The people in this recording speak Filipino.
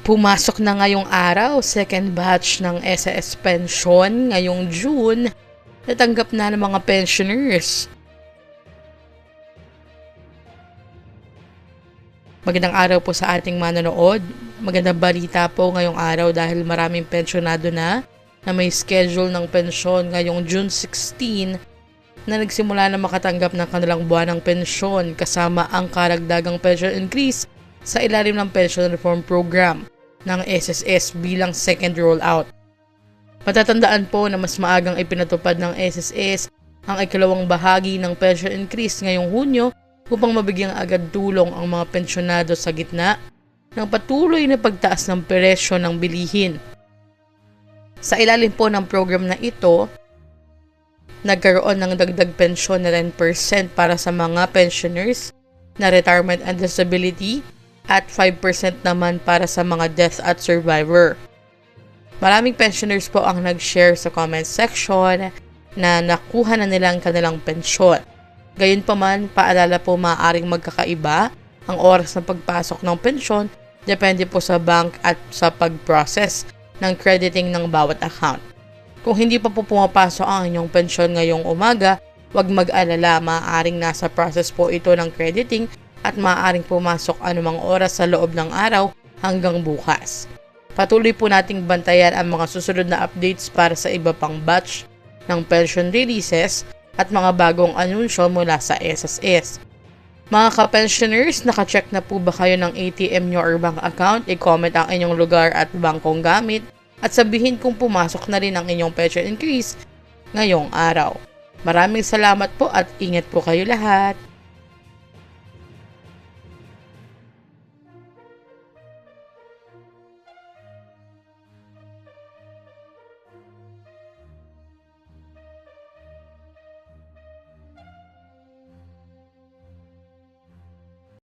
Pumasok na ngayong araw, second batch ng SSS pension ngayong June, natanggap na ng mga pensioners. Magandang araw po sa ating manonood. Magandang balita po ngayong araw dahil maraming pensyonado na may schedule ng pensyon ngayong June 16 na nagsimula na makatanggap ng kanilang buwanang pensyon kasama ang karagdagang pension increase sa ilalim ng Pension Reform Program ng SSS bilang second rollout. Matatandaan po na mas maagang ipinatupad ng SSS ang ikalawang bahagi ng pension increase ngayong Hunyo upang mabigyang agad tulong ang mga pensyonado sa gitna ng patuloy na pagtaas ng presyo ng bilihin. Sa ilalim po ng program na ito, nagkaroon ng dagdag pensyon na 10% para sa mga pensioners na retirement and disability at 5% naman para sa mga death at survivor. Maraming pensioners po ang nag-share sa comment section na nakuha na nilang kanilang pensyon. Gayunpaman, paalala po maaaring magkakaiba ang oras ng pagpasok ng pensyon depende po sa bank at sa pag-process ng crediting ng bawat account. Kung hindi pa po pumapasok ang inyong pensyon ngayong umaga, huwag mag-alala, maaaring nasa process po ito ng crediting at maaaring pumasok anumang oras sa loob ng araw hanggang bukas. Patuloy po nating bantayan ang mga susunod na updates para sa iba pang batch ng pension releases at mga bagong anunsyo mula sa SSS. Mga ka-pensioners, nakacheck na po ba kayo ng ATM nyo or bank account? I-comment ang inyong lugar at bangkong gamit at sabihin kung pumasok na rin ang inyong pension increase ngayong araw. Maraming salamat po at ingat po kayo lahat!